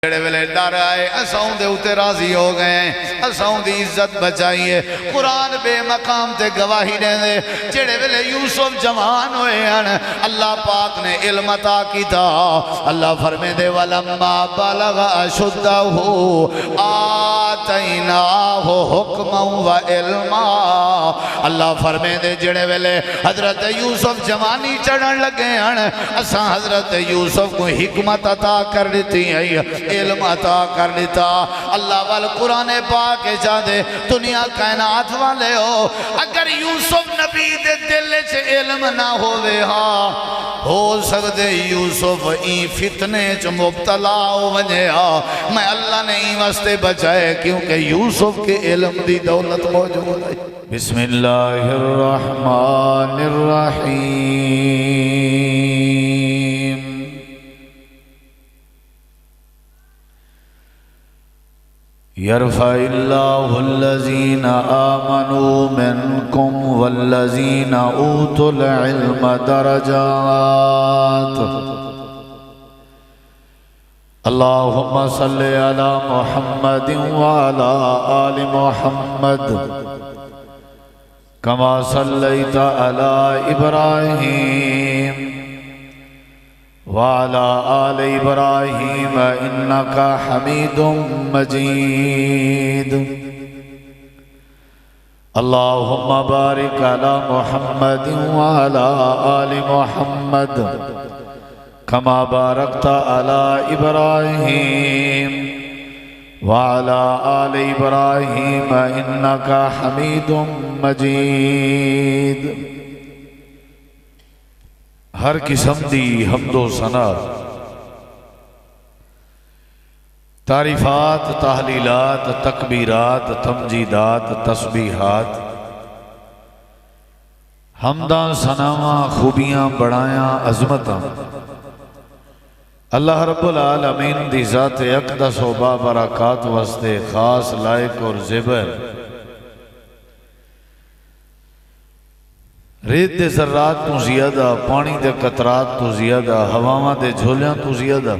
جڑے ویلے ڈر آئے اساں دے اوتے راضی ہو گئے اساں دی عزت بچائیے قرآن بے مقام تے گواہی دے دے جڑے ویلے یوسف جوان ہوئے ہیں اللہ پاک نے علم عطا کیتا اللہ فرمے دے ولما بلغ اشدہ آتیناہ حکما و علما اللہ فرمے دے جڑے ویلے حضرت یوسف جوانی چڑھن لگے ہیں اساں حضرت یوسف کو حکمت عطا کر دیتی ہے علم عطا کر دیتا اللہ والقرآن پاک چاہدے دنیا کائنات والے ہو اگر یوسف نبی دے دل سے علم نہ ہوئے ہاں ہو سکتے یوسف این فتنے چ مبتلا ہو ونجے ہاں میں اللہ نے این واسطے بچائے کیونکہ یوسف کے علم دی دولت موجود ہے بسم اللہ الرحمن الرحیم يرفع الله الذين آمنوا منكم والذين أوتوا العلم درجات اللهم صل على محمد وعلى آل محمد كما صليت على إبراهيم وعلى آل إبراهيم إنك حميد مجيد اللهم بارك على محمد وعلى آل محمد كما باركت على إبراهيم وعلى آل إبراهيم إنك حميد مجيد ہر قسم دی حمد و ثنا تعریفات تحلیلات تکبیرات تمجیدات تسبیحات حمداں ثناواں خوبیاں بڑایاں عظمتاں اللہ رب العالمین دی ذات اقدس و بابرکات واسطے خاص لائق اور زبر ریت دے ذرات تو زیادہ پانی دے قطرات تو زیادہ ہواواں دے جھولیاں تو زیادہ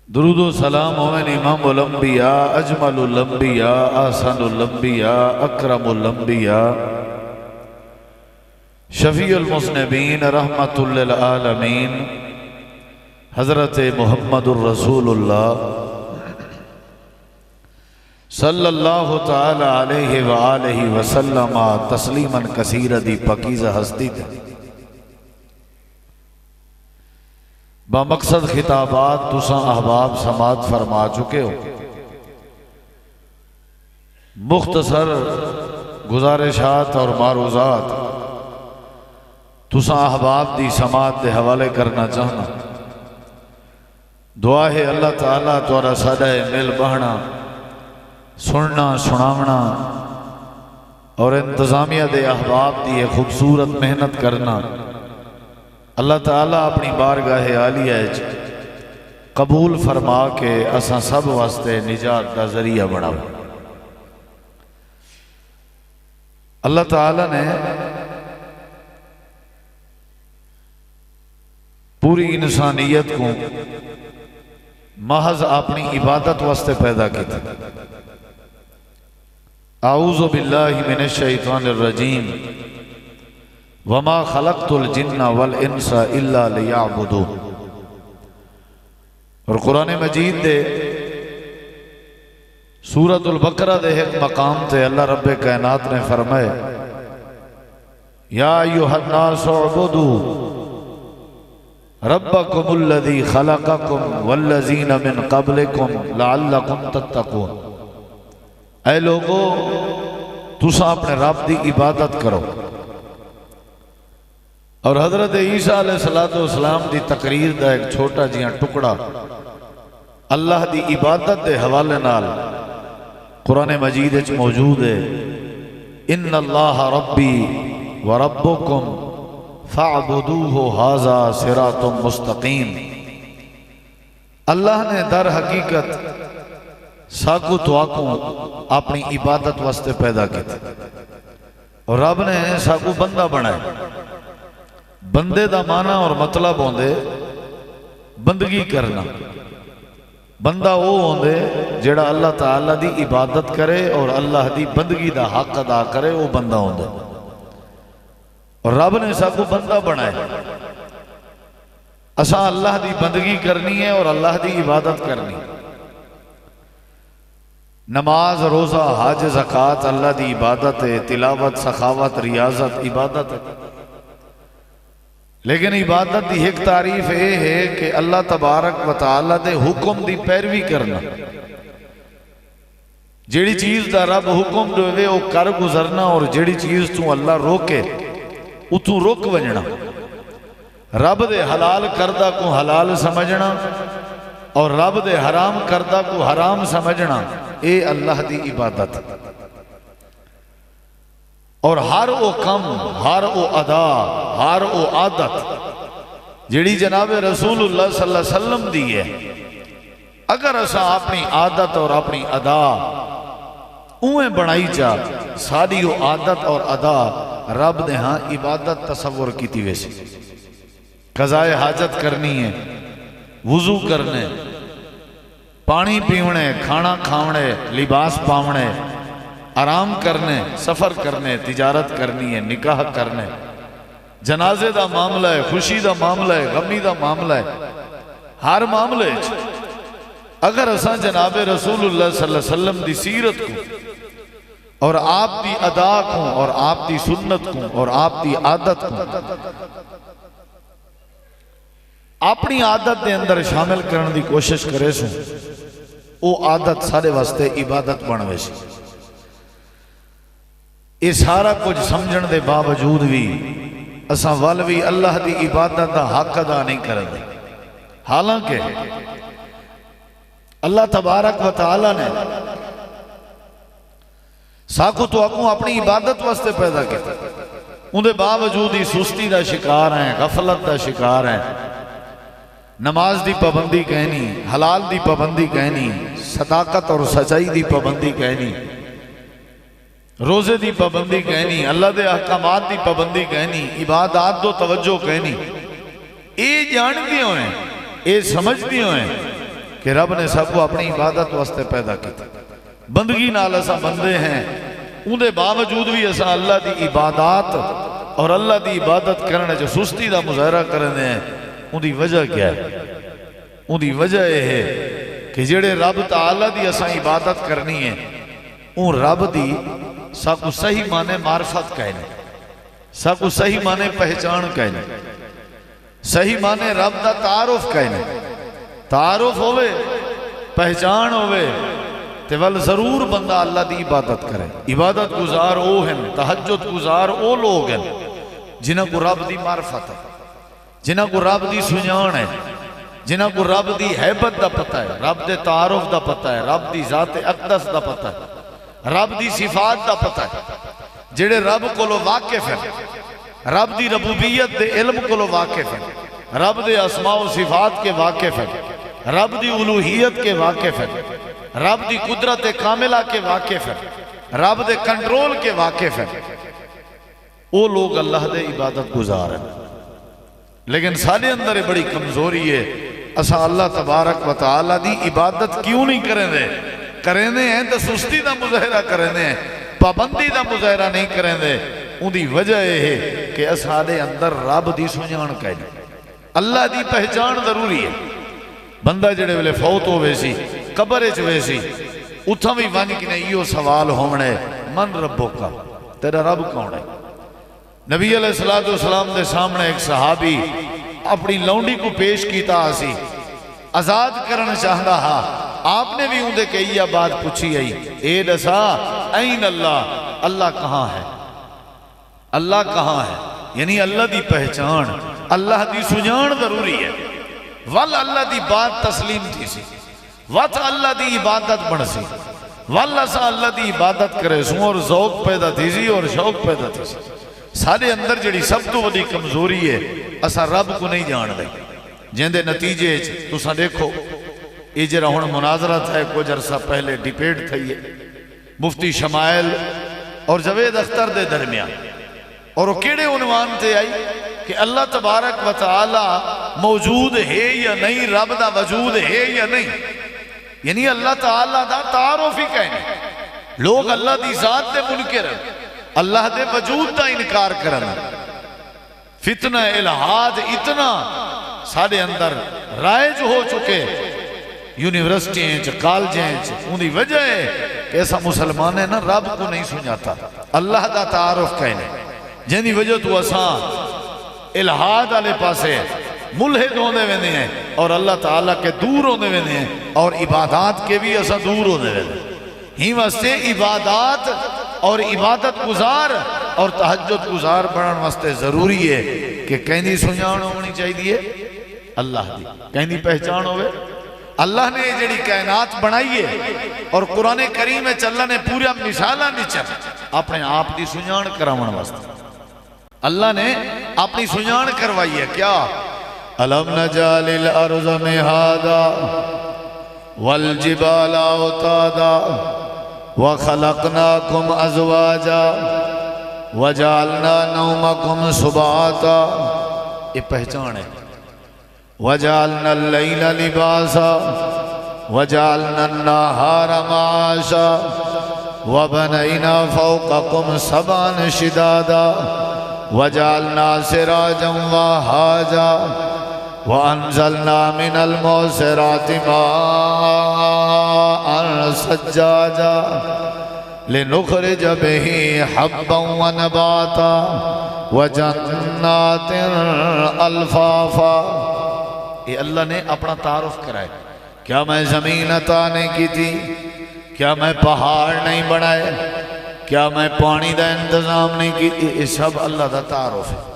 درود و سلام ہوئن امام الانبیاء اجمل الانبیاء آسان الانبیاء اکرم الانبیاء شفیع المذنبین رحمت للعالمین حضرت محمد الرسول اللہ صلی اللہ تعالی علیہ وآلہ وسلم تسلیما کثیر دی پاکیزہ ہستی تھا با مقصد خطابات تساں احباب سماعت فرما چکے ہو مختصر گزارشات اور معروضات تساں احباب دی سماعت دے حوالے کرنا چاہنا دعا ہے اللہ تعالیٰ تورا سادہ مل بہنا سننا سناونا اور انتظامیہ دے احباب دی خوبصورت محنت کرنا اللہ تعالیٰ اپنی بارگاہ عالیہ قبول فرما کے اساں سب واسطے نجات دا ذریعہ بڑھاؤ اللہ تعالیٰ نے پوری انسانیت کو محض اپنی عبادت واسطے پیدا کی تھی اعوذ باللہ من الشیطان الرجیم وما خلقت الجن والانس الا لیعبدون اور قرآن مجید دے سورۃ البقرہ دے ایک مقام تے اللہ رب کائنات نے فرمائے یا ایھا الناس اعبدوا ربکم الذی خلقکم والذین من قبلکم لعلکم تتقون اے لوگو تساں اپنے رب دی عبادت کرو اور حضرت عیسیٰ علیہ السلام دی تقریر دا ایک چھوٹا جیاں ٹکڑا اللہ دی عبادت دے حوالے نال قرآن مجید اچ موجود ہے ان اللہ ربی و ربکم فاعبدوہ ھذا صراط مستقیم اللہ نے در حقیقت ساکو تو آکوں اپنی عبادت واسطے پیدا کی تھی اور رب نے ساکو بندہ بنائے بندے دا معنی اور مطلب ہوندے بندگی کرنا بندہ وہ ہوندے جڑا اللہ تعالیٰ دی عبادت کرے اور اللہ دی بندگی دا حق ادا کرے، وہ بندہ ہوندے۔ اور رب نے سب کو بندہ بنائے، اساں اللہ دی بندگی کرنی ہے اور اللہ دی عبادت کرنی۔ نماز، روزہ، حج، زکوٰۃ اللہ دی عبادت ہے، تلاوت، سخاوت، ریاضت عبادت ہے۔ لیکن عبادت دی ایک تعریف یہ ہے کہ اللہ تبارک و تعالیٰ دے حکم دی پیروی کرنا، جیڑی چیز دا رب حکم دے وہ کر گزرنا، اور جیڑی چیز تو اللہ روکے اتوں روک ونجنا، رب دے حلال کردہ کو حلال سمجھنا اور رب دے حرام کردہ کو حرام سمجھنا، اے اللہ دی عبادت۔ اور ہر او کم، ہر او ادا، ہر او عادت جیڑی جناب رسول اللہ صلی اللہ علیہ وسلم دی ہے، اگر اسا اپنی عادت اور اپنی ادا اویں بنائی چاہ، ساری او عادت اور ادا رب نے ہاں عبادت تصور کی تھی۔ ویسے قضاء حاجت کرنی ہے، وضو کرنے، پانی پیونے، کھانا کھاونے، لباس پاونے، آرام کرنے، سفر کرنے، تجارت کرنی ہے، نکاح کرنے، جنازے دا معاملہ ہے، خوشی دا معاملہ ہے، غمی دا معاملہ ہے، ہر معاملے اگر اساں جناب رسول اللہ صلی اللہ علیہ وسلم دی سیرت کو اور آپ دی ادا کو اور آپ دی سنت کو اور آپ دی عادت کو اپنی عادت دے اندر شامل کرنے دی کوشش کرے سوں، وہ عادت سارے واسطے عبادت بنوے سی۔ یہ سارا کچھ سمجھن دے باوجود بھی اساں والوی اللہ دی عبادت دا حق ادا نہیں کرتے، حالانکہ اللہ تبارک و تعالی نے ساکو تو اکوں اپنی عبادت واسطے پیدا کیا، ان دے باوجود ہی سستی دا شکار ہیں، غفلت دا شکار ہیں، نماز دی پابندی کہنی، حلال دی پابندی کہنی، صداقت اور سچائی دی پابندی کہنی، روزے دی پابندی کہنی، اللہ دے احکامات دی پابندی کہنی، عبادات دو توجہ کہنی، اے جان دی ہوئے، اے سمجھ دی ہوئے کہ رب نے سب کو اپنی عبادت واسطے پیدا کیا، بندگی نال اسا بندے ہیں، ان دے باوجود بھی اسا اللہ دی عبادات اور اللہ دی عبادت کرنے جو سستی دا مظاہرہ کرنے ہیں، ان دی وجہ کیا ہے؟ ان دی وجہ یہ ہے کہ جڑے رب تعالیٰ دی اسا عبادت کرنی ہے، ان رب دی ساکو صحیح معنی معرفت کہنے، ساکو صحیح معنی پہچان کہنے، صحیح معنی رب دا تعارف کہنے، تعارف ہوئے، پہچان ہوئے، تے ول ضرور بندہ اللہ دی عبادت کرے۔ عبادت گزار او ہیں، تہجد گزار او لوگ ہیں جنہاں کو رب دی معرفت ہے، جنہاں کو رب دی سنجان ہے، جنہاں کو رب دی حیبت دا پتہ ہے، رب دے تعارف دا پتہ ہے، رب دی ذات اقدس دا پتہ ہے، رب دی صفات دا پتہ ہے، جڑے رب کو لو واقف ہیں، رب دی ربوبیت دے علم کو لو واقف ہیں، رب دے اسماء و صفات کے واقف ہیں، رب دی الوہیت کے واقف ہیں، رب دی قدرت کاملہ کے واقف ہیں، رب دے کنٹرول کے واقف ہیں، وہ لوگ اللہ دے عبادت گزار ہیں۔ لیکن سارے اندر بڑی کمزوری ہے، اسا اللہ تبارک و تعالیٰ دی عبادت کیوں نہیں کریں دے؟ کریں دے ہیں تو سستی دا مظاہرہ کریں دے ہیں، پابندی دا مظاہرہ نہیں کریں دے۔ ان دی وجہ یہ ہے کہ اسا دے اندر رب دی سنجان کہنے، اللہ دی پہچان ضروری ہے۔ بندہ جڑے ویلے فوت ہوئے سی، قبر چوئے سی، اتھا بھی وانی کی نہیں یہ سوال ہونے، من ربو کا، تیرا رب کون ہے؟ نبی علیہ السلام دے سامنے ایک صحابی اپنی لونڈی کو پیش کیتا آسی، آزاد کرنا چاہتا ہا، آپ نے بھی ان دے کہی بات پوچھی آئی، اے دسا این اللہ، اللہ کہاں ہے؟ اللہ کہاں ہے؟ یعنی اللہ دی پہچان، اللہ دی سنجان ضروری ہے۔ وال اللہ دی بات تسلیم تھی سی، وات اللہ دی عبادت بڑھ سی، واللہ سا اللہ دی عبادت کرے سوں اور ذوق پیدا تھی سی اور شوق پیدا تھی سی۔ سارے اندر جڑی سب تو بڑی کمزوری ہے، اسا رب کو نہیں جان دے، جن دے نتیجے تسا دیکھو، یہ جرا ہون مناظرت ہے، کچھ عرصہ پہلے ڈیپیٹ تھی ہے مفتی شمائل اور جوید اختر دے درمیان، اور وہ کیڑے عنوان تے آئی کہ اللہ تبارک و تعالی موجود ہے یا نہیں، رب دا وجود ہے یا نہیں۔ یعنی اللہ تعالیٰ دا تعارف ہی کہنے لوگ اللہ دی ذات دے منکر اللہ دے وجود دا انکار کرنا فتنہ الہاد اتنا سارے اندر رائج ہو چکے یونیورسٹیاں کالجیں ان دی وجہ ہے کہ ایسا مسلمان ہے نا رب کو نہیں سنجاتا اللہ دا تعارف کہنے جن دی وجہ تو اساں الہاد والے پاسے ملحد ہونے ویندے ہیں اور اللہ تعالیٰ کے دور ہونے ویندے ہیں اور عبادات کے بھی اساں دور ہونے ویندے ہیں ہی واسطے عبادات اور عبادت گزار اور تہجد گزار بڑھن واسطے ضروری ہے کہ کہیں سنجان ہونی چاہیے اللہ دی کہیں پہچان ہوئے اللہ نے جڑی کائنات بنائی ہے اور قرآن کریم میں اللہ نے پورا مثالہ نیچر اپنے آپ دی سنجان کراؤن واسطے اللہ نے اپنی سنجان کروائی ہے کیا الم نجعل الارض مہادا والجبال اوتادا وخلقناكم ازواجا وجعلنا نومكم سباتا یہ پہچان ہے وجعلنا الليل لباسا وجعلنا النهار معاشا وبنينا فوقكم سبعا شدادا وجعلنا سراجا وهاجا وأنزلنا من المعصرات ماء ثجاجا لنخرج به حبا ونباتا وجنات الفافا یہ اللہ نے اپنا تعارف کرائے کیا میں زمین عطا نہیں کی تھی کیا میں پہاڑ نہیں بنائے کیا میں پانی دا انتظام نہیں کی یہ سب اللہ دا تعارف ہے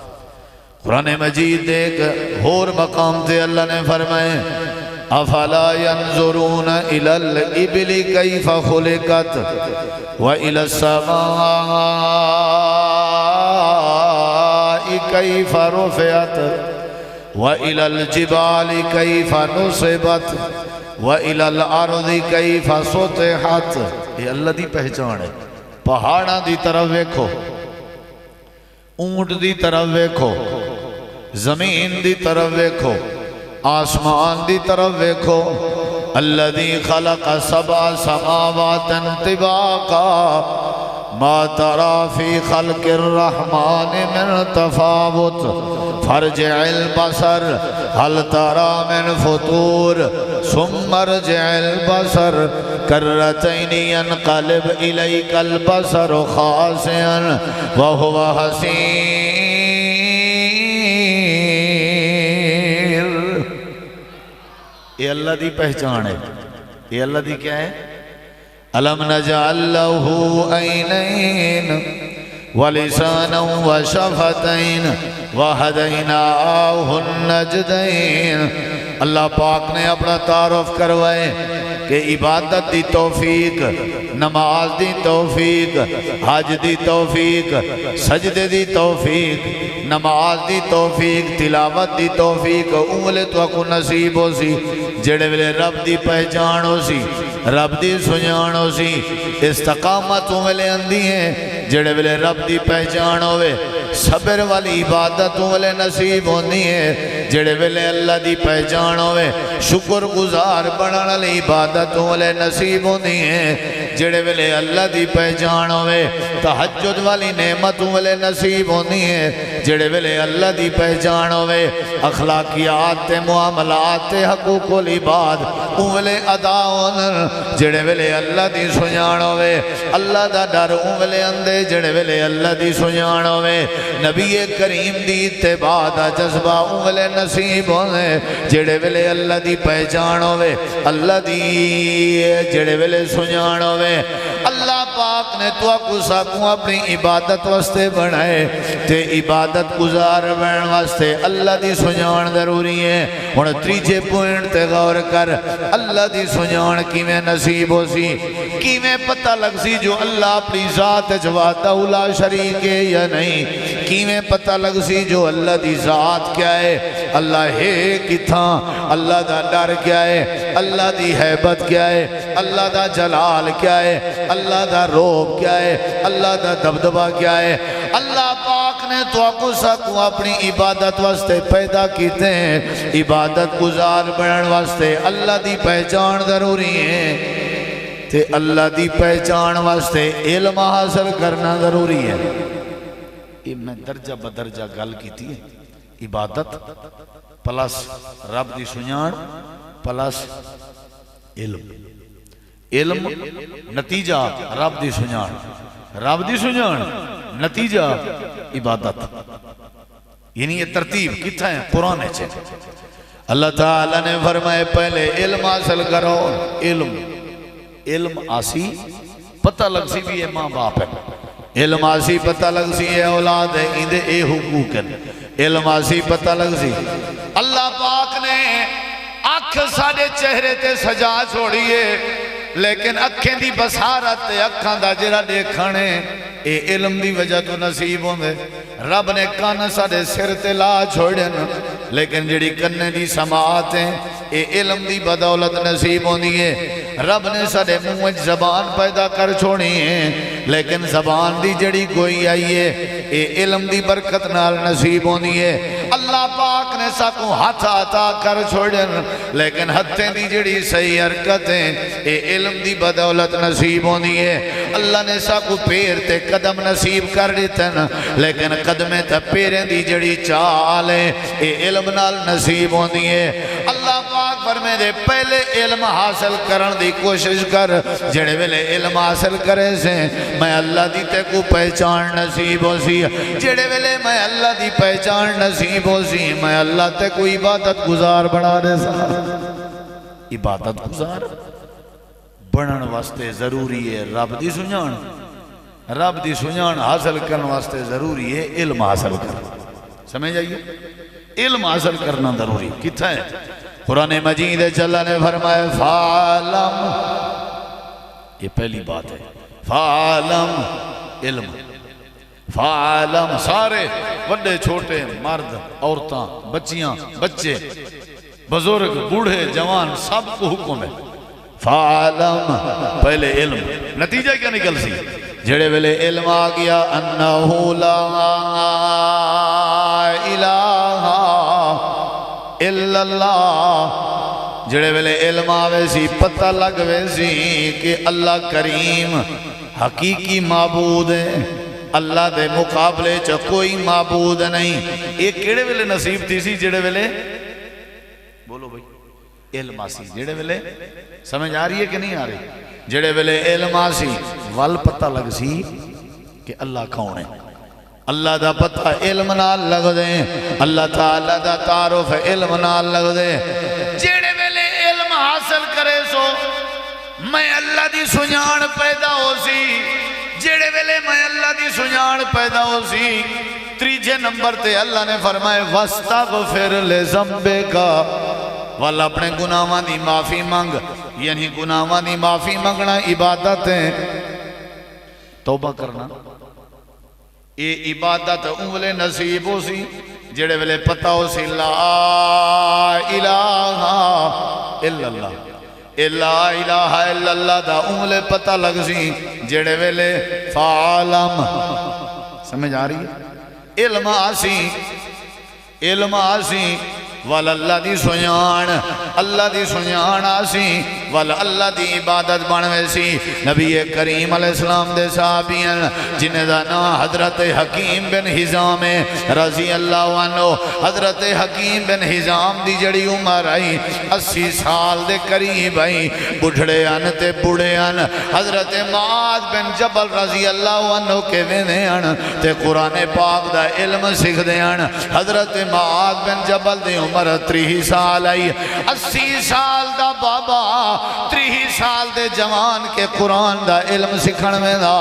قرآن مجید دیکھ اور مقام تھے اللہ نے فرمائے افلا ينظرون الى الابل كيف خلقت والى السماء كيف رفعت والى الجبال كيف نصبت والى الارض كيف سطحت یہ اللہ دی پہچان ہے پہاڑاں دی طرف دیکھو اونٹ دی طرف دیکھو زمین دی طرف دیکھو آسمان دی طرف دیکھو الذی خلق سبع سماوات طباقا ما ترى في خلق الرحمن من تفاوت فارجع البصر هل ترى من فطور ثم ارجع البصر كرتين ينقلب إليك البصر خاسئا وهو حسير یہ اللہ دی پہچان ہے یہ اللہ دی کیا ہے الم نجعل له عینین ولسانا وشفتین وہدیناہ النجدین اللہ پاک نے اپنا تعارف کروائے کہ عبادت دی توفیق نماز دی توفیق حج دی توفیق سجدے دی توفیق نماز دی توفیق تلاوت دی توفیق انگلے تو کو نصیب ہو سی جڑے ویلے رب دی پہچان ہو سی رب دی سنجان ہو سی استقامت انگلے اندھی ہیں جڑے ویلے رب دی پہچان ہوئے صبر والی عبادت انگلے نصیب ہوندی ہے جڑے ویلے اللہ دی پہچان ہوئے شکر گزار بڑھن والی عبادت انگلے نصیب ہوندی ہے جڑے ویلے اللہ دی پہچان ہوئے تہجد والی نعمت انگلے نصیب ہوندی ہے جڑے ویلے اللہ دی پہچان ہوئے اخلاقیات معاملات حقوق العباد انگلے ادا ہونن جڑے ویلے اللہ دی سنجان ہوئے اللہ دا ڈر انگلے اندے جڑے ویلے اللہ دی سنجان ہوئے نبی کریم دی اتباع دا جذبہ انگلے نصیب ہوئے جڑے ویلے اللہ دی پہچان ہوئے اللہ دی جڑے ویلے سنجان ہوئے اللہ پاک نے تو کو ساکوں اپنی عبادت واسطے بنائے تے عبادت گزار بن واسطے اللہ دی سنجان ضروری ہے ہن تیجے پوائنٹ تے غور کر اللہ دی سنجان کیویں نصیب ہو سی کیویں پتہ لگ سی جو اللہ اپنی ذات وحدہ لا شریک ہے یا نہیں کیویں پتہ لگ سی جو اللہ دی ذات کیا ہے اللہ ہے کتھاں اللہ دا ڈر کیا ہے اللہ دی حیبت کیا ہے اللہ دا جلال کیا ہے اللہ دا روب کیا ہے اللہ دا دبدبہ کیا ہے اللہ پاک نے نے تو آکو ساکو اپنی عبادت واسطے پیدا کیتے ہیں، عبادت گزار بڑھن واسطے اللہ دی پہچان ضروری ہے، تے اللہ دی پہچان واسطے علم حاصل کرنا ضروری ہے۔ یہ میں درجہ بدرجہ گل کیتی ہے، عبادت پلس رب دی سنجان پلس علم، علم نتیجہ رب دی سنجان، رب دی سنجان نتیجہ عبادت، یعنی یہ ترتیب کتھا ہے قرآن ہے۔ اللہ تعالیٰ نے فرمائے پہلے علم حاصل کرو، علم آسی پتہ لگ سی بھی ہے ماں باپ ہے، علم آسی پتہ لگ سی ہے اولاد ہے، اندے اے حقوق ہے، علم آسی پتہ لگ سی۔ اللہ پاک نے آنکھ ساڑے چہرے تے سجا چھوڑیے، لیکن اکھیں دی بصارت اکھاں دا جرا دیکھانے اے علم دی وجہ تو نصیب ہوندے۔ رب نے کان ساڑے سر تے لا چھوڑن، لیکن جڑی کنے دی سماعت ہیں اے علم دی بدولت نصیب ہوندی ہے۔ رب نے ساڑے منہ زبان پیدا کر چھوڑی ہیں، لیکن زبان دی جڑی کوئی آئی ہے اے علم دی برکت نال نصیب ہوندی ہے۔ اللہ پاک نے ساکو ہاتھ عطا کر چھوڑن، لیکن ہتھیں دی جڑی صحیح حرکتیں اے علم دی بدولت نصیب ہوندی ہے۔ اللہ نے ساکو پیر تے قدم نصیب کر دیتن، لیکن قدمیں تے پیریں دی جڑی چال ہے اے علم نال نصیب ہوندی ہے۔ اللہ پاک فرمے دے پہلے علم حاصل کرن دی کوشش کر، جڑے ویلے علم حاصل کرے سے میں اللہ دی تے کو پہچان نصیب ہو سی، جڑے ویلے میں اللہ دی پہچان نصیب ہو سی میں اللہ تے کو عبادت گزار بنا دے سا۔ عبادت گزار بنن واسطے ضروری ہے رب دی سنجان، رب دی سنجان حاصل کرن واسطے ضروری ہے علم حاصل کرنا۔ سمجھ آئیے، علم حاصل کرنا ضروری کتھا ہے؟ قرآن مجید اللہ نے فرمائے فعلم، یہ پہلی بات ہے، فعلم علم، فعلم سارے بڑے چھوٹے مرد عورتاں بچیاں بچے بزرگ بوڑھے جوان سب کو حکم ہے فعلم، پہلے علم، نتیجہ کیا نکل سی؟ جڑے ویلے علم آ گیا انہو لا الہ الا اللہ، جڑے ویلے علم آوے سی پتہ لگوے سی کہ اللہ کریم حقیقی معبود ہے، اللہ دے مقابلے چا کوئی معبود نہیں۔ ایک کیڑے ویلے نصیب تھی سی جڑے ویلے بولو بھائی علم آسی، جڑے ویلے سمجھ آ رہی ہے کہ نہیں آ رہی؟ جڑے ویلے علم آسی وال پتہ لگ سی کہ اللہ کون ہے، اللہ دا پتہ علم نال لگ دے، اللہ تعالیٰ دا تعارف علم نال لگ دے۔ جڑے ویلے علم حاصل کرے سو میں اللہ دی سنجان پیدا ہو سی، جڑے ویلے میں اللہ دی سنجان پیدا ہو سی۔ تیجے نمبر تے اللہ نے فرمائے وَاسْتَغْفِرْ لِذَنْبِكَ، والا اپنے گناہاں دی معافی مانگ، یعنی گناہاں دی معافی مانگنا عبادت ہے، توبہ کرنا اے عبادت اولے نصیب ہو سی جڑے ویلے پتہ ہو سی لا الہ الا اللہ، لا الہ الا اللہ دا اولے پتہ لگ سی جڑے ویلے فعلم، سمجھ آ رہی ہے؟ علم آسی، علم آسی والا اللہ دی سنجان، اللہ دی سنجان آسی والا اللہ دی عبادت بنوے سی۔ نبی کریم علیہ السلام دے صحابیان جنہیں دا نام حضرت حکیم بن حزام رضی اللہ عنہ، حضرت حکیم بن حزام دی جڑی عمر آئی 80 سال دے قریب آئی، بڑھڑے آن تے بڑھے آن، حضرت معاذ بن جبل رضی اللہ عنہ کے وینے آن تے قرآن پاک دا علم سکھ دے آن۔ حضرت معاذ بن جبل دے عمر 30 سال آئی، 80 سال دا بابا 30 سال دے جوان کے قرآن دا علم سکھن میں دا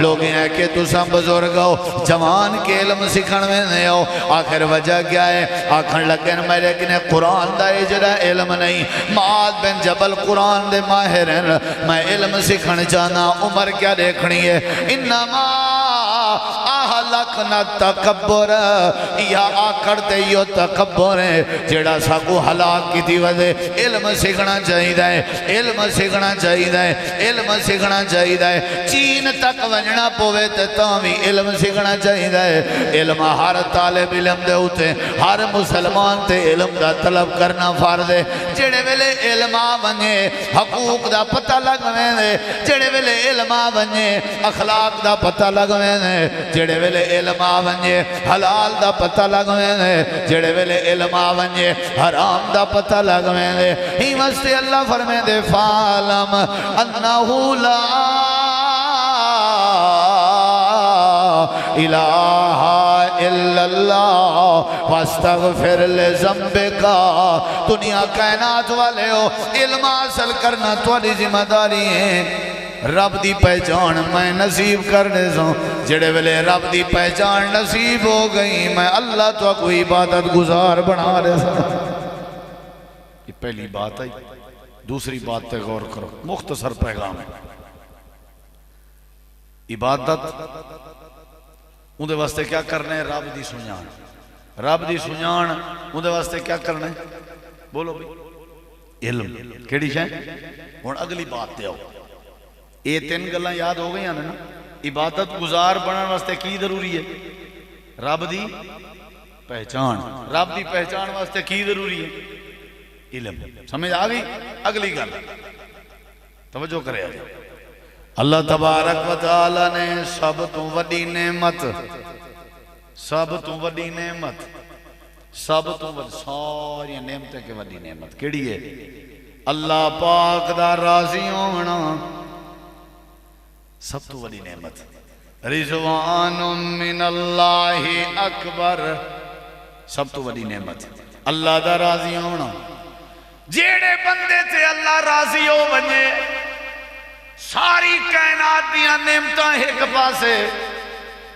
لوگ ہیں کہ تساں بزرگ ہو جوان کے علم سکھن میں نہیں ہو، آخر وجہ کیا ہے؟ آخر لگن میرے کنے قرآن دا اجرا علم نہیں، معاذ بن جبل قرآن دے ماہر ہیں، میں علم سکھن جانا، عمر کیا دیکھنی ہے؟ انما اہل خلقنا تکبر یا آکڑ تے یو تکبر ہے جڑا ساکو ہلاک کی تھی وجہ علم سکھنا چاہیے علم سکھنا چاہیے علم سکھنا چاہیے چین تک ونجنا پوے تے تاوی علم سکھنا چاہیے علم ہر طالب علم دے ہوتے ہر مسلمان تے علم دا طلب کرنا فرض ہے جڑے ویلے علم ونجے حقوق دا پتہ لگویں دے جڑے ویلے علم ونجے اخلاق دا پتہ لگویں دے جڑے ویلے علم ونجے حلال دا پتہ لگویں دے جڑے ویلے علم ونجے حرام دا پتہ لگویں دے ہی واسطے اللہ فرمائے دے فعلم انہو لا الہ الا اللہ واستغفر لذنبکا دنیا کائنات والے ہو علم حاصل کرنا تواڈی ذمہ داری ہے رب دی پہچان میں نصیب کر دے سوں جڑے ویلے رب دی پہچان نصیب ہو گئی میں اللہ تو کوئی عبادت گزار بنا دے سوں یہ پہلی بات ہے دوسری بات تے غور کرو مختصر پیغام ہے عبادت اندھے واسطے کیا کرنے ہیں رب دی سنیان رب دی سنیان اندھے واسطے کیا کرنے ہیں بولو بھی علم کیڑی شاہ ہون اگلی بات تے آؤ یہ تین گلاں یاد ہو گئی ہیں نا عبادت گزار بنان واسطے کی ضروری ہے رب دی پہچان رب دی پہچان واسطے کی ضروری ہے علم سمجھ آگئی اگلی گل توجہ کرے آجا اللہ تبارک و تعالی نے سب تو وڈی نعمت سب تو وڈی نعمت سب تو وڈی ساری نعمتیں کے وڈی نعمت کیڑی ہے اللہ پاک دا راضی ہونا سب تو وڈی نعمت رضوان من اللہ اکبر سب تو وڈی نعمت اللہ دا راضی ہونا جیڑے بندے تھے اللہ راضی ہو بنے ساری کائنات دیاں نعمتاں ایک پاسے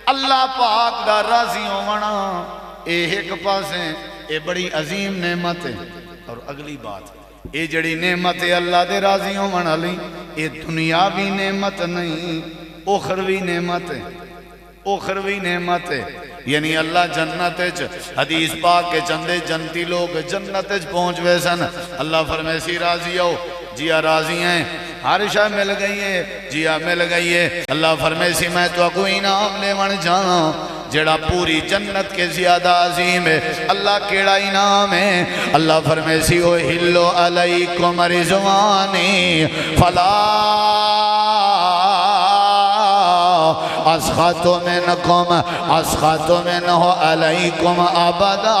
اللہ پاک دا راضی ہونا ایک پاسے اے بڑی عظیم نعمت ہے اور اگلی بات اے جڑی نعمت ہے اللہ دے راضی ہونا لی اے دنیاوی نعمت نہیں اخروی نعمت ہے اخروی نعمت ہے یعنی اللہ جنت حدیث پاک کے چندے جنتی لوگ جنت پہنچ ویسن اللہ فرمائے سی راضی ہو جیا راضی ہیں ہر شاہ مل گئی ہے جیا مل گئی ہے اللہ فرمائے سی میں تو کوئی انعام لے من جانا جڑا پوری جنت کے زیادہ عظیم ہے اللہ کیڑا انعام ہے اللہ فرمائے سی احلو علیکم رضوانی فلا اسخط منہ علیکم ابدا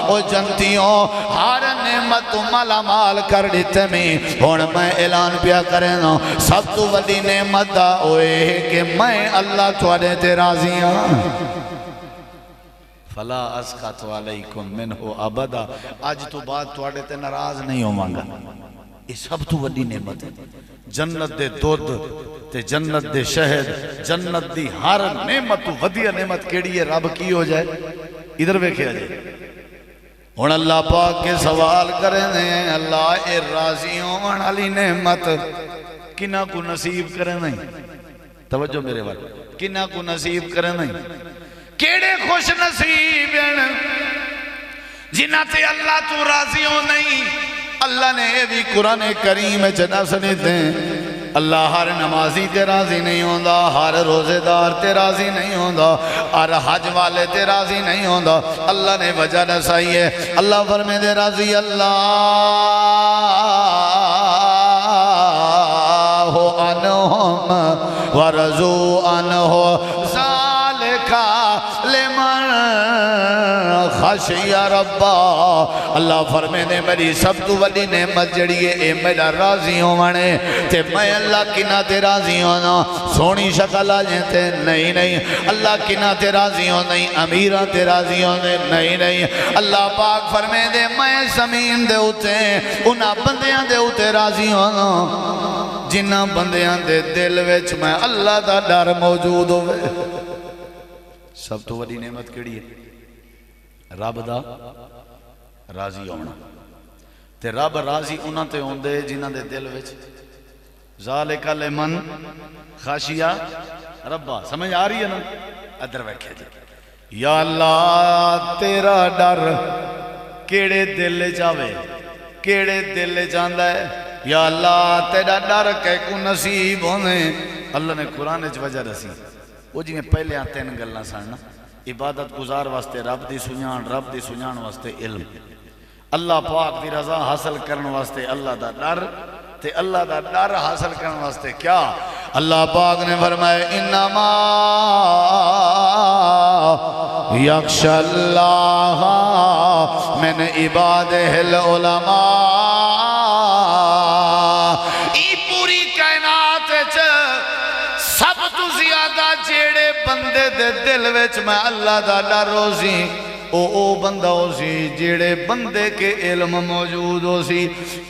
او جنتیوں ہر نعمت مالا مال کر دیتے میں ہون میں اعلان پیا کریں سب تو وڈی نعمت ہوئے کہ میں اللہ تواڈے تے راضی ہوں فلا اسخط علیکم منہ ابدا آج تو بعد تواڈے تے ناراض نہیں ہوواں گا یہ سب تو وڈی نعمت ہے جنت دے دودھ تے جنت دے شہد جنت دی ہر نعمت ودیا نعمت کیڑی ہے رب کی ہو جائے ادھر ویکھے آ جائے ہن اللہ پاک کے سوال کریں دے اللہ اے راضی ہون والی نعمت کنا کو نصیب کریں نہیں توجہ میرے وال کنا کو نصیب کریں نہیں کیڑے خوش نصیب ہیں جنہ تے اللہ تو راضی ہو نہیں اللہ نے یہ بھی قرآن کریم چنا سنیتے ہیں اللہ ہر نمازی تے راضی نہیں ہوندا ہر روزے دار تے راضی نہیں ہوندا ہر حج والے تے راضی نہیں ہوندا اللہ نے وجہ نسائی ہے اللہ فرمے دے راضی اللہ عنہم ورضو عنہ ذالکا لمن خشی ربا اللہ فرمے نے میری سب تو وڈی نعمت جڑی ہے اے میرا راضی ہونے تے میں اللہ کنا تے راضی ہونا سونی شکل آجیں تے نہیں اللہ کنا تے راضی ہو نہیں امیرہ تے راضی ہونے نہیں اللہ پاک فرمے دے میں زمین دے ہوتے انہاں بندیاں دے ہوتے راضی ہونا جنہاں بندیاں دے دل وچ میں اللہ دا ڈر موجود ہوئے سب تو وڈی نعمت کیڑی ہے رب دا راضی ہونا تے رب راضی انہاں تے ہوندے جنہاں دے دل وچ ذالک لمن خشیہ ربا سمجھ آ رہی ہے نا ادھر ویکھے جی یا اللہ تیرا ڈر کیڑے دل جاوے کیڑے دل جاندہ ہے یا اللہ تیرا ڈر کہ کو نصیب ہونے اللہ نے قرآن اچ وجہ رسی وہ جی میں پہلے آتے ہیں گلنا ساننا عبادت گزار واسطے رب دی سنیان واسطے علم اللہ پاک دی رضا حاصل کرن واسطے اللہ دا ڈر تے اللہ دا ڈر حاصل کرن واسطے کیا اللہ پاک نے فرمائے انما یخشی اللہ من عبادہ العلماء ای پوری کائنات سب تو زیادہ جیڑے بندے دے دل وچ میں اللہ دا ڈر روزی او بندہ ہو سی جیڑے بندے کے علم موجود ہو سی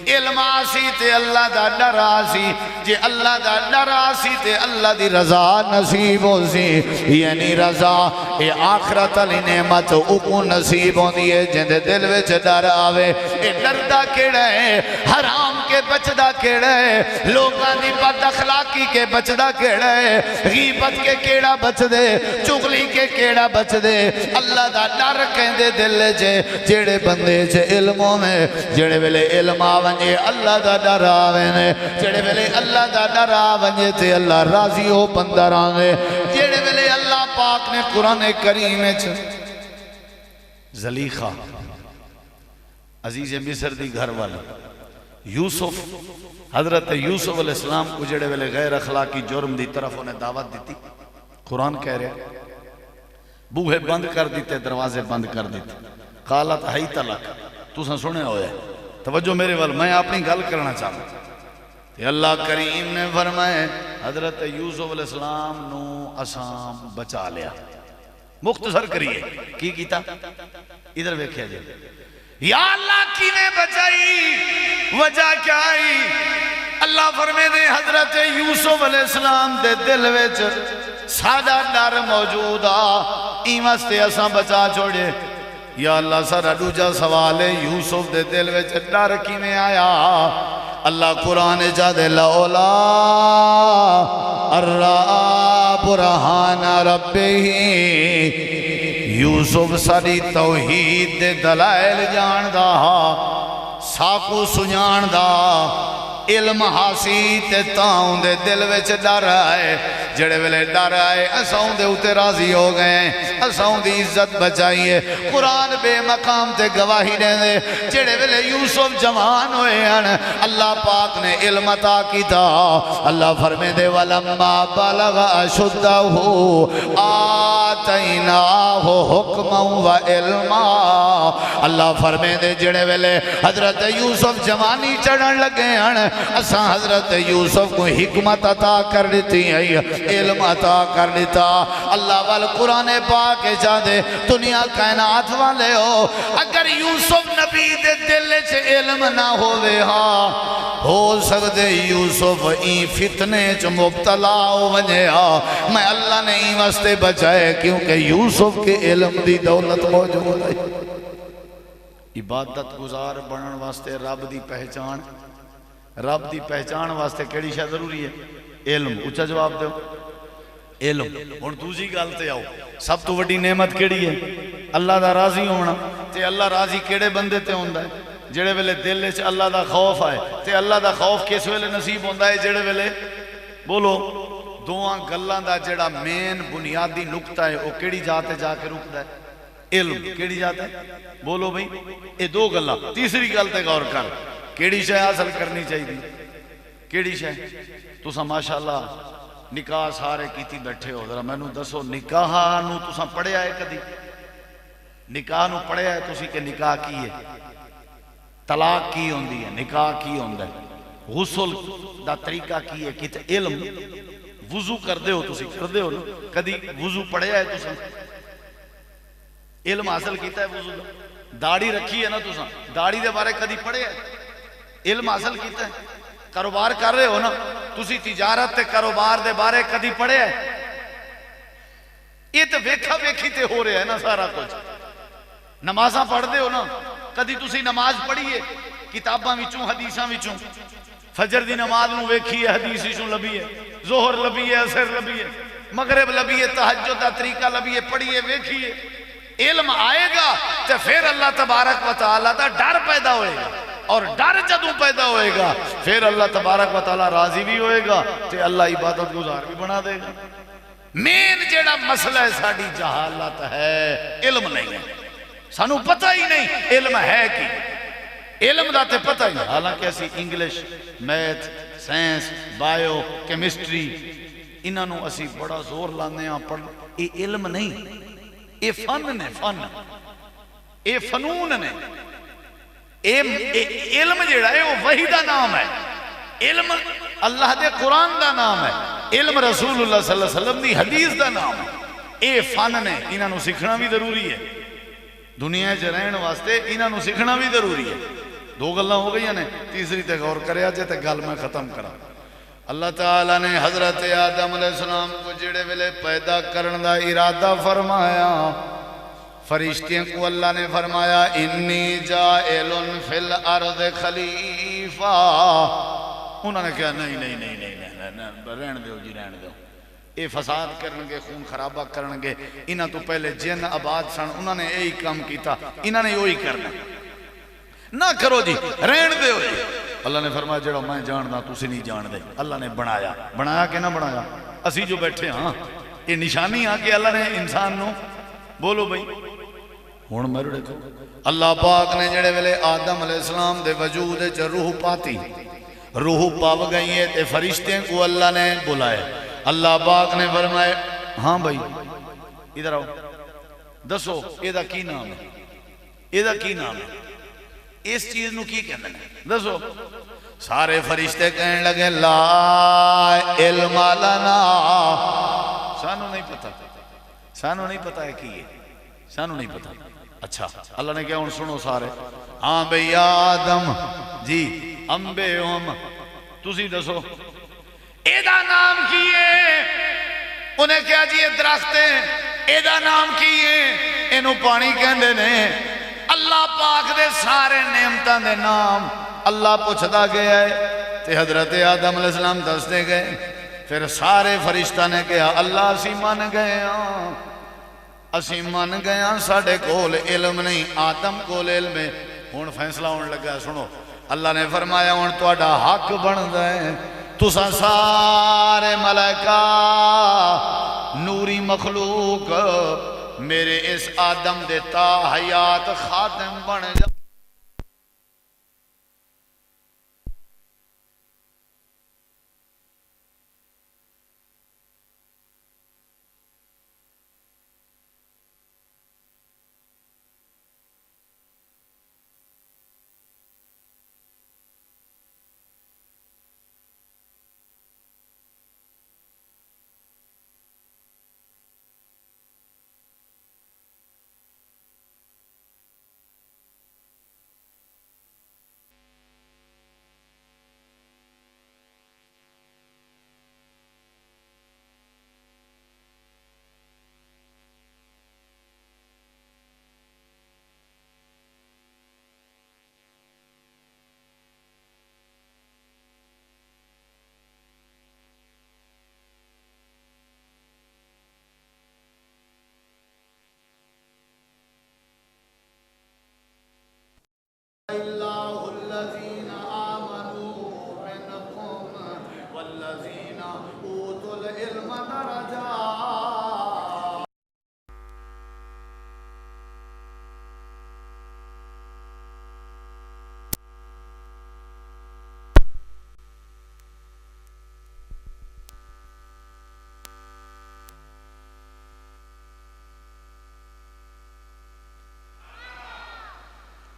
علم آسی تے اللہ دا ڈر آسی جے اللہ دا ڈر آسی تے اللہ دی رضا نصیب ہو سی یعنی رضا اے آخرت علی نعمت اکو نصیب ہو دیئے جندے دل وچ ڈر آوے اے ڈردہ کیڑا ہے حرام کے بچدہ کیڑا ہے لوگاں دی بد اخلاقی کے بچدہ کیڑا ہے غیبت کے کیڑا بچ دے چغلی کے کیڑا بچ دے اللہ دا ڈر کہندے دل جیڑے بندے علموں میں جیڑے ویلے علم آونجے اللہ دا ڈر آویں جیڑے ویلے اللہ دا ڈر آونجے تے اللہ راضی ہو بندر آویں جیڑے ویلے اللہ پاک نے قرآن کریم زلیخہ عزیز مصر دی گھر والی یوسف حضرت یوسف علیہ السلام کو جیڑے ویلے غیر اخلاقی جرم دی طرف انہیں دعوت دیتی قرآن کہہ رہے بوہے بند کر دیتے دروازے بند کر دیتے قالت حیت لک تو سن سنے ہوئے توجہ میرے وال میں اپنی گل کرنا چاہتا کہ اللہ کریم نے فرمائے حضرت یوسف علیہ السلام نو اسام بچا لیا مختصر کریے کی کیتا ادھر ویکھیا جائے یا اللہ کی نے بچائی وجہ کیا آئی اللہ فرمے دے حضرت یوسف علیہ السلام دے دل وچ سادہ ڈر موجود ایمستے اساں بچا چھوڑے یا اللہ سارا دوجا سوال ہے یوسف دے دل وچ ڈر کی میں آیا اللہ قرآن جا دے لولا ارّا برہان ربہی یوسف ساری توحید دے دلائل جان دا ساکو سنجان دا علم حاسی تے تاؤں دے دل وچ ڈر آئے جڑے ویلے ڈر آئے اساؤں دے اتے راضی ہو گئے اساؤں دی عزت بچائیے قرآن بے مقام تے گواہی دے دے جڑے ویلے یوسف جوان ہوئے ہیں اللہ پاک نے علم عطا کی تھا اللہ فرمے دے وَلَمَّا بَلَغَ أَشُدَّهُ آتَيْنَاهُ حُکْمًا وَعِلْمًا اللہ فرمے دے جڑے ویلے حضرت یوسف جوانی چڑھن لگے ہیں اساں حضرت یوسف کو حکمت عطا کر دیتی ہے علم عطا کر دیتا اللہ والقرآن پاک جا دے دنیا کائنات والے ہو اگر یوسف نبی دے دل سے علم نہ ہوئے ہو سکتے یوسف این فتنے چ مبتلا ہو ونجے میں اللہ نے این واسطے بچائے کیونکہ یوسف کے علم دی دولت موجود ہے عبادت گزار بنن واسطے رب دی پہچان واسطے کیڑی شے ضروری ہے علم اچھا جواب دو علم ہن دوسری گل تے آؤ سب تو وڈی نعمت کیڑی ہے اللہ دا راضی ہونا تے اللہ راضی کیڑے بندے تے ہوندا ہے جڑے ویلے دل وچ اللہ دا خوف آئے تے اللہ دا خوف کس ویلے نصیب ہوندا ہے جڑے ویلے بولو دوواں گلاں دا جڑا مین بنیادی نقطہ ہے او کیڑی جاتے جا کے رکدا ہے علم کیڑی جاتا ہے بولو بھئی اے دو گلاں تیسری گل تے غور کر کیڑی شے حاصل کرنی چاہیے کیڑی شے تساں ماشاءاللہ نکاح سارے کیتی بیٹھے ہو ذرا مینوں دسو نکاح نو تساں پڑھیا ہے کدی نکاح نو پڑھیا ہے تسی کہ نکاح کی ہے طلاق کی ہوندی ہے نکاح کی ہوندا ہے غسل دا طریقہ کی ہے کتے علم وضو کردے ہو تسی کردے ہو نا کدی وضو پڑھیا ہے تساں علم حاصل کیتا ہے وضو دا داڑھی رکھی ہے نا تساں داڑھی دے بارے کدی پڑھیا ہے علم حاصل کیتا ہے کاروبار کر رہے ہو نا تسی تجارت تے کاروبار دے بارے کدی پڑھیا ہے یہ تو ویکھا ویکھی تے ہو رہا ہے نا سارا کچھ نمازاں پڑھ دے ہو نا کدی تسی نماز پڑھیے کتاباں وچوں حدیثاں وچوں فجر دی نماز نو ویکھی ہے حدیث وچوں لبھی ہے ظہر لبھی ہے عصر لبھی ہے مغرب لبیے، تہجد دا طریقہ لبیے، پڑھیے، ویکھیے، علم آئے گا تو پھر اللہ تبارک و تعالیٰ دا ڈر پیدا ہوئے گا، اور ڈر جدوں پیدا ہوئے گا پھر اللہ تبارک و تعالیٰ راضی بھی ہوئے گا تو اللہ عبادت گزار بھی بنا دے گا۔ مین جیڑا مسئلہ ہے ساڑی جہالت ہے، علم نہیں ہے، سانو پتہ ہی نہیں علم ہے کی، علم دا تے پتہ ہی نہیں، حالانکہ اسی English, math, science, bio, chemistry انہوں اسی بڑا زور لانے ہیں پڑھ، یہ علم نہیں، یہ فن نے، فن یہ فنون نے، علم جڑا ہے وہ وحی دا نام ہے، علم اللہ دے قرآن دا نام ہے، علم رسول اللہ صلی اللہ علیہ وسلم دی حدیث دا نام ہے، یہ فن نے، انہوں سکھنا بھی ضروری ہے، دنیا جرین واسطے انہوں سکھنا بھی ضروری ہے۔ دو گلہ ہو گئی ہیں، تیسری تے غور کریا جائے تے گل میں ختم کرا۔ اللہ تعالیٰ نے حضرت آدم علیہ السلام کو جڑے ویلے پیدا کرن دا ارادہ فرمایا، فرشتیاں کو اللہ نے فرمایا انی جائل فی الارض خلیفہ، انہوں نے کہا نہیں نہیں نہیں نہیں رہن دیو جی، رہن دیو، اے فساد کرنگے، خون خرابہ کرنگے، انہاں تو پہلے جن آباد سن، انہوں نے یہی کام کیتا، انہوں نے یہی کرنا، نہ کرو جی، رہن دیو جی۔ اللہ نے فرمایا جڑا میں جاننا تسی نہیں جان دے، اللہ نے بنایا، بنایا کہ نہ بنایا، اسی جو بیٹھے ہاں یہ نشانی ہاں کہ اللہ نے انسان نو، بولو بھئی ہون میرے دیکھو، اللہ پاک نے جڑے ویلے آدم علیہ السلام دے وجود چ روح پاتی، روح پاو گئی ہے تے فرشتے کو اللہ نے بلائے، اللہ پاک نے فرمائے ہاں بھئی ادھر آؤ، دسو ایدہ کی نام ہے، ایدہ کی نام ہے، اس چیز نو کی کہنے دسو، سارے فرشتے کہنے لگے لا علم لنا، سانو نہیں پتا، سانو نہیں پتا ہے کی ہے، سانو نہیں پتا۔ اچھا اللہ نے کہا ان سنو سارے، ہاں بھئی آدم جی انبے ہم تسی دسو ایدہ نام کیے، انہیں کیا جی یہ درخت ہے، ایدہ نام کیے، انہوں پانی کہندے نے، اللہ پاک دے سارے نعمتان دے نام اللہ پوچھتا گیا ہے، تے حضرت آدم علیہ السلام دستے گئے، پھر سارے فرشتہ نے کہا اللہ اسی مان گئے ہاں، اسی مان گئے ہاں، ساڑھے کول علم نہیں، آدم کول علم ہے، ہون فیصلہ ہون لگا، سنو اللہ نے فرمایا ہون تو اڈا حق بن دائیں، تسا سارے ملائکہ نوری مخلوق میرے اس آدم دیتا حیات خاتم بن جا۔ اللہ الذین آمنوا منکم والذین اوتوا العلم درجات۔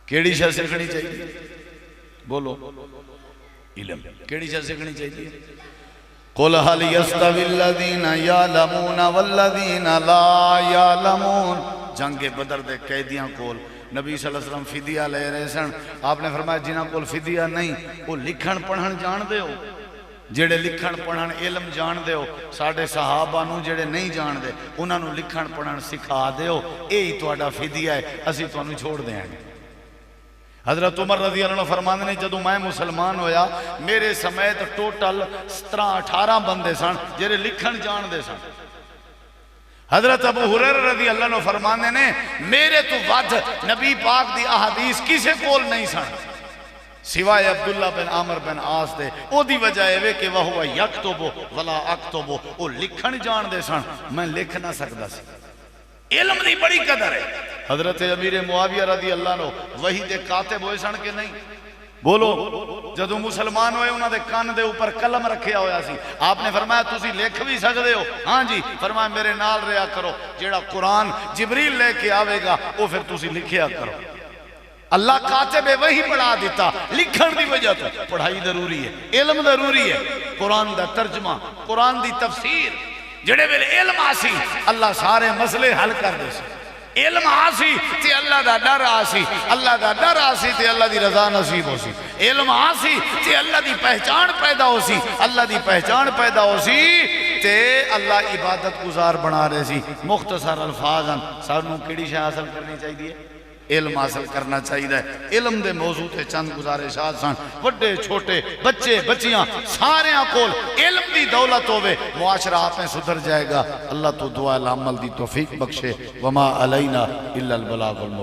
کیڑی شاہ سیکھنی چاہیے؟ بولو علم، کیڑی شاہ سیکھنی چاہیے؟ قُلْ هَلْ يَسْتَوِي الَّذِينَ يَعْلَمُونَ وَالَّذِينَ لَا يَعْلَمُونَ۔ جنگ بدر دے قیدیاں کول نبی صلی اللہ علیہ وسلم فدیہ لے رہے سن، آپ نے فرمایا جنہاں کول فدیہ نہیں وہ لکھن پڑھن جان دے ہو، جڑے لکھن پڑھن علم جان دے ہو، ساڑھے صحابہ نو جڑے نہیں جان دے انہاں نو لکھن پڑھن سکھا دے ہو، یہی تہاڈا فدیہ ہے، اسی تانوں چھوڑ دیں گے۔ حضرت عمر رضی اللہ عنہ فرماندے نے جدوں میں مسلمان ہویا میرے سمیت ٹوٹل 17-18 بندے سن جڑے لکھن جان دے سن، حضرت ابو ہریرہ رضی اللہ عنہ فرمانے نے میرے تو ود نبی پاک دی احادیث کسے کول نہیں سن سوائے عبداللہ بن عامر بن عاص دے او دی وجہ ہے کہ وہ یکتبو ولا اکتبو او لکھن جان دے سن میں لکھ نہ سکدا سی علم دی بڑی قدر ہے حضرت امیر معاویہ رضی اللہ عنہ وہی دے کاتب ہوئے سن کے نہیں بولو جدو مسلمان ہوئے انہوں نے کان دے اوپر قلم رکھیا ہویا سی آپ نے فرمایا تسی لکھ بھی سکتے ہو ہاں جی فرمایا میرے نال رہا کرو جیڑا قرآن جبریل لے کے آوے گا وہ پھر تسی لکھیا کرو اللہ کاتب وہی پڑھا دیتا لکھن دی وجہ تو پڑھائی ضروری ہے علم ضروری ہے قرآن دا ترجمہ قرآن دی تفسیر جڑے ویلے علم آسی اللہ سارے مسئلے حل کر دے سی علم آسی تے اللہ دا ڈر آسی اللہ دا ڈر آسی تے اللہ دی رضا نصیب ہو سی علم آسی تے اللہ دی پہچان پیدا ہو سی اللہ دی پہچان پیدا ہو سی تے اللہ عبادت گزار بنا رہے سی مختصر الفاظاً سانوں کیڑی شے حاصل کرنی چاہیے علم حاصل کرنا چاہیے علم دے موضوع تے چند گزارشات سن بڑے چھوٹے بچے بچیاں سارے کول علم دی دولت ہوئے معاشرہ آپ میں سدھر جائے گا اللہ تو دعا العمل دی توفیق بخشے وما علینا الا البلاغ المبین